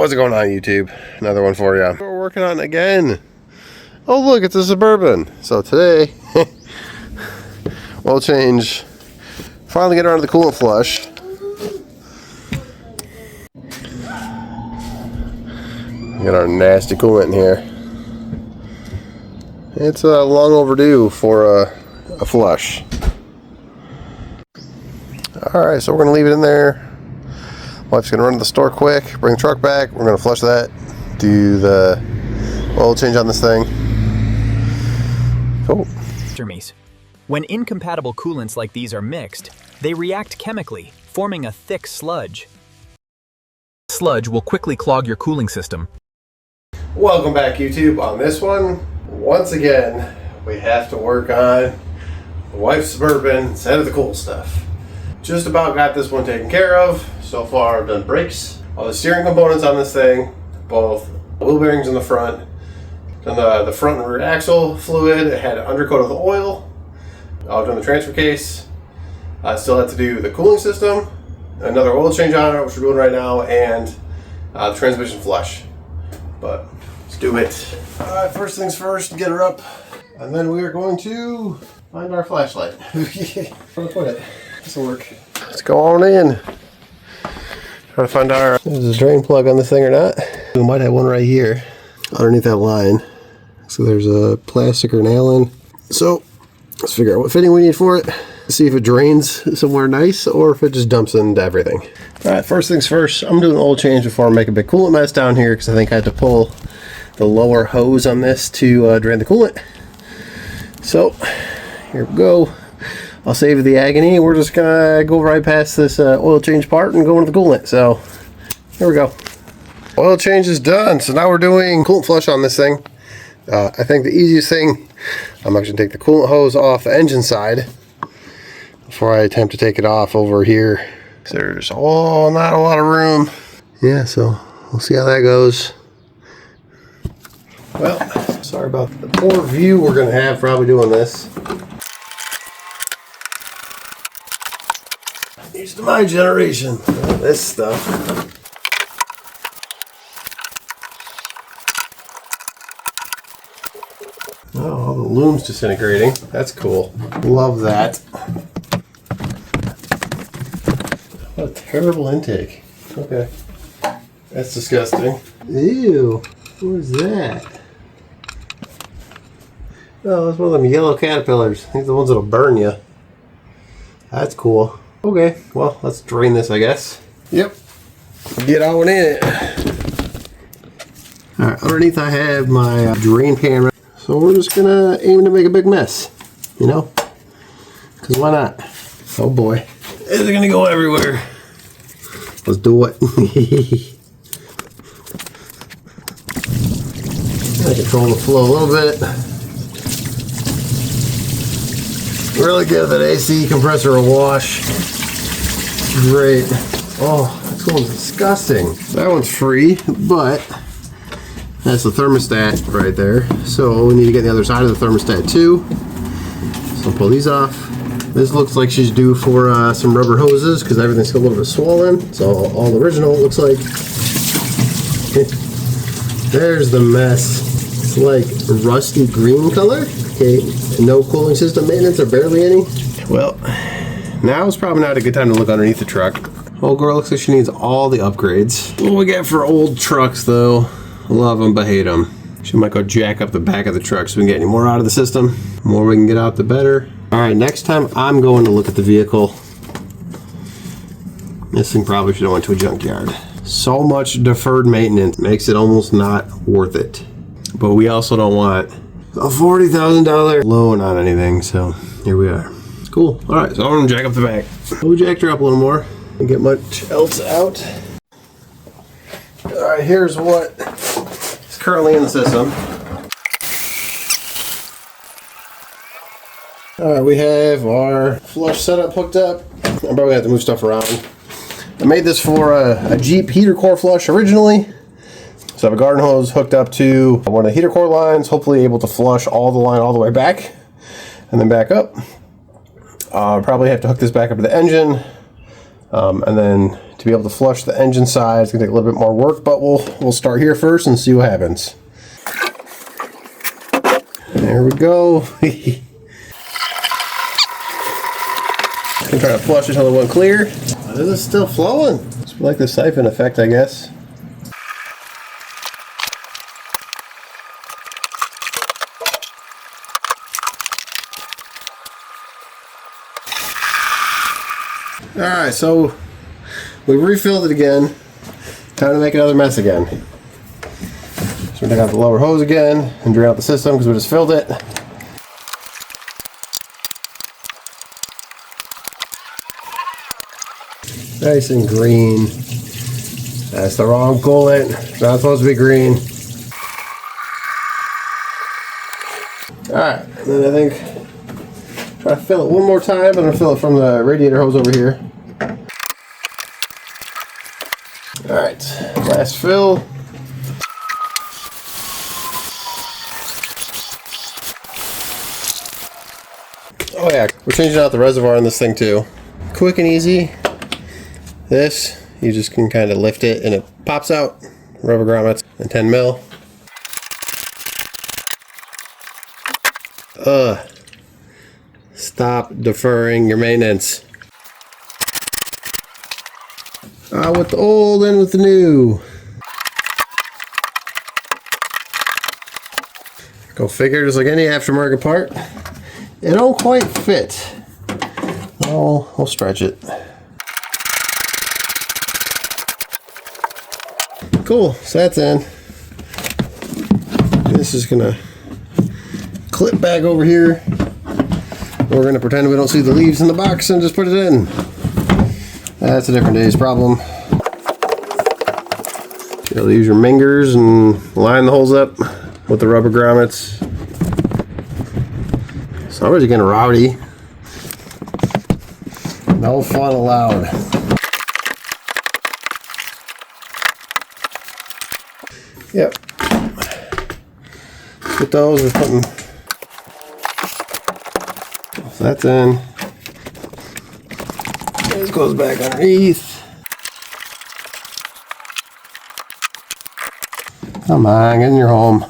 What's going on, YouTube? Another one for you. We're working on it again. Oh look, it's a Suburban. So today, oil change. Finally get around to the coolant flush. Got our nasty coolant in here. It's long overdue for a flush. Alright, so we're going to leave it in there. Wife's going to run to the store quick, bring the truck back. We're going to flush that, do the oil change on this thing. Cool. When incompatible coolants like these are mixed, they react chemically, forming a thick sludge. Sludge will quickly clog your cooling system. Welcome back, YouTube. On this one, once again, we have to work on the wife's Suburban instead of the cool stuff. Just about got this one taken care of. So far, I've done brakes, all the steering components on this thing, both wheel bearings in the front, done the front and rear axle fluid. It had an undercoat of the oil. I've done the transfer case. I still have to do the cooling system, another oil change on it, which we're doing right now, and the transmission flush. But let's do it. All right, first things first, get her up, and then we are going to find our flashlight. Where to put it? This will work. Let's go on in. Try to find our. There's a drain plug on this thing or not. We might have one right here, underneath that line. So there's a plastic or an Allen. So let's figure out what fitting we need for it. See if it drains somewhere nice or if it just dumps into everything. All right, first things first, I'm doing an oil change before I make a big coolant mess down here because I think I had to pull the lower hose on this to drain the coolant. So here we go. I'll save the agony. We're just gonna go right past this oil change part and go into the coolant. So here we go. Oil change is done. So now we're doing coolant flush on this thing. I think the easiest thing, I'm actually gonna take the coolant hose off the engine side before I attempt to take it off over here. There's not a lot of room. Yeah, so we'll see how that goes. Well, sorry about the poor view we're gonna have probably doing this. Used to my generation. This stuff. Oh, all the lume's disintegrating. That's cool. Love that. What a terrible intake. Okay. That's disgusting. Ew. What is that? Oh, that's one of them yellow caterpillars. These are the ones that'll burn you. That's cool. Okay, well, let's drain this, I guess. Yep. Get on in it. Alright, underneath I have my drain pan. So we're just gonna aim to make a big mess. You know? Because why not? Oh boy. Is it gonna go everywhere? Let's do it. I control the flow a little bit. Really give that AC compressor a wash. Great. Oh, this one's disgusting. That one's free, but that's the thermostat right there. So we need to get the other side of the thermostat too. So pull these off. This looks like she's due for some rubber hoses because everything's a little bit swollen. So all original it looks like. There's the mess. It's like a rusty green color. Okay, no cooling system maintenance or barely any. Well, now is probably not a good time to look underneath the truck. Old girl looks like she needs all the upgrades. What we got for old trucks though? Love them but hate them. She might go jack up the back of the truck so we can get any more out of the system. The more we can get out, the better. Alright, next time I'm going to look at the vehicle. This thing probably should have went to a junkyard. So much deferred maintenance makes it almost not worth it. But we also don't want a $40,000 loan on anything, so here we are. Cool. Alright, so I'm gonna jack up the back. We jacked her up a little more and get much else out. Alright, here's what is currently in the system. Alright, we have our flush setup hooked up. I'm probably gonna have to move stuff around. I made this for a Jeep heater core flush originally. So I have a garden hose hooked up to one of the heater core lines, hopefully able to flush all the line all the way back and then back up. Probably have to hook this back up to the engine and then to to be able to flush the engine side. It's gonna take a little bit more work, but we'll start here first and see what happens. There we go. I'm trying to flush it until it went clear. But it is still flowing. It's like the siphon effect, I guess. Alright, so we refilled it again. Time to make another mess again. So we're going to take out the lower hose again and drain out the system because we just filled it. Nice and green. That's the wrong coolant. It's not supposed to be green. Alright, and then I think try to fill it one more time. I'm going to fill it from the radiator hose over here. Alright, last fill. Oh yeah, we're changing out the reservoir on this thing too. Quick and easy. This, you just can kind of lift it and it pops out. Rubber grommets and 10 mil. Stop deferring your maintenance. Out with the old and with the new. Go figure, just like any aftermarket part. It don't quite fit. We'll stretch it. Cool, so that's in. This is gonna clip back over here. We're gonna pretend we don't see the leaves in the box and just put it in. That's a different day's problem. You'll use your mingers and line the holes up with the rubber grommets. Somebody's getting rowdy. No fun allowed. Yep. With those, we're putting. So that's in. This goes back underneath. Come on, get in your home.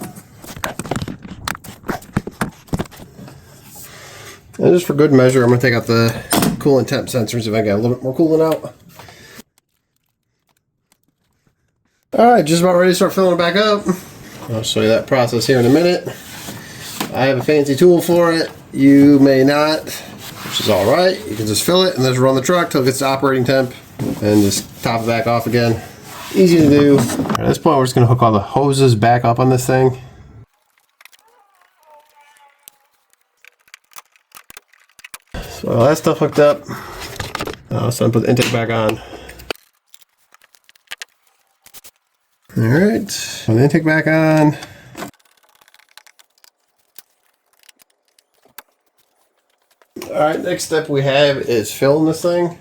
And just for good measure, I'm going to take out the coolant temp sensors if I get a little bit more coolant out. Alright, just about ready to start filling it back up. I'll show you that process here in a minute. I have a fancy tool for it. You may not, which is alright. You can just fill it and just run the truck till it gets to operating temp and just top it back off again. Easy to do. At this point, we're just going to hook all the hoses back up on this thing. So all that stuff hooked up. Now it's time to put the intake back on. Alright, put the intake back on. Alright, next step we have is filling this thing.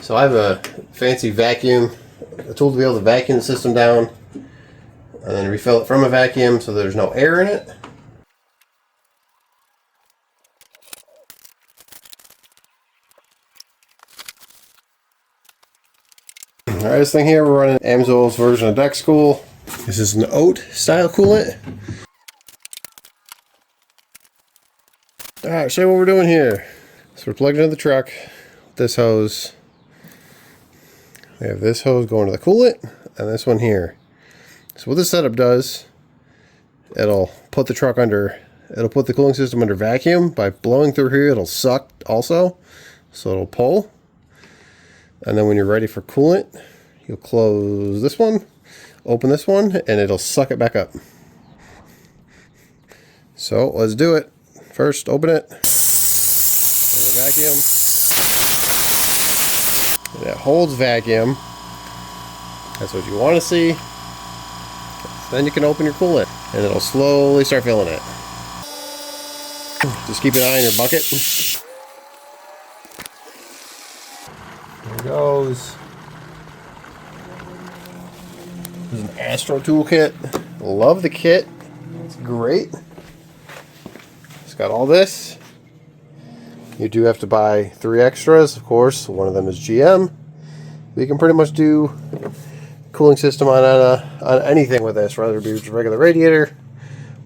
So I have a fancy vacuum, a tool to be able to vacuum the system down and then refill it from a vacuum so there's no air in it. Alright, this thing here, we're running Amsoil's version of Dex-Cool. This is an oat style coolant. Alright, show you what we're doing here. So we're plugged into the truck with this hose. We have this hose going to the coolant and this one here. So what this setup does, it'll put the truck under, it'll put the cooling system under vacuum. By blowing through here, it'll suck also. So it'll pull. And then when you're ready for coolant, you'll close this one, open this one, and it'll suck it back up. So let's do it. First, open it. There's a vacuum. And it holds vacuum. That's what you want to see. Then you can open your coolant, and it'll slowly start filling it. Just keep an eye on your bucket. There it goes. This is an Astro Tool kit. Love the kit. It's great. It's got all this. You do have to buy 3 extras, of course. One of them is GM. You can pretty much do cooling system on anything with this, whether it be just a regular radiator,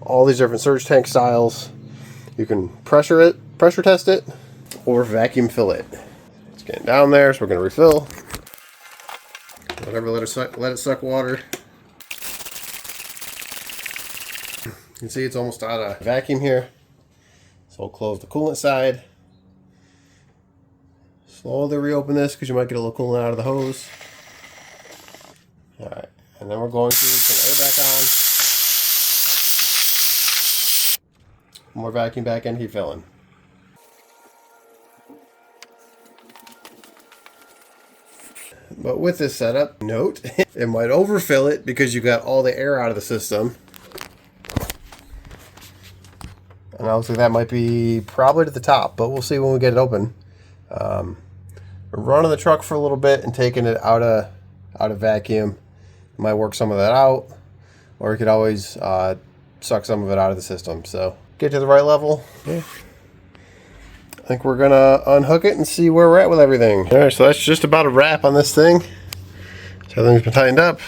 all these different surge tank styles. You can pressure test it, or vacuum fill it. It's getting down there, so we're gonna refill. Whatever, let it suck water. You can see it's almost out of vacuum here. So we'll close the coolant side. Slowly reopen this because you might get a little coolant out of the hose. Alright, and then we're going to turn air back on. More vacuum back in, keep filling. But with this setup, note, it might overfill it because you got all the air out of the system. And obviously that might be probably to the top, but we'll see when we get it open. We're running the truck for a little bit and taking it out of vacuum. Might work some of that out, or you could always suck some of it out of the system. So get to the right level. Yeah. I think we're gonna unhook it and see where we're at with everything. All right, so that's just about a wrap on this thing. So everything's been tightened up.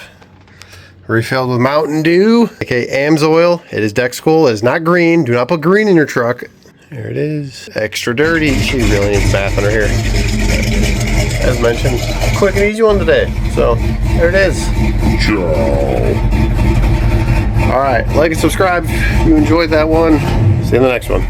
Refilled with Mountain Dew, aka AMSOIL. It is Dex-Cool. It is not green. Do not put green in your truck. There it is. Extra dirty. She really needs a bath under here. As mentioned, quick and easy one today. So there it is. Ciao. All right, like and subscribe if you enjoyed that one. See you in the next one.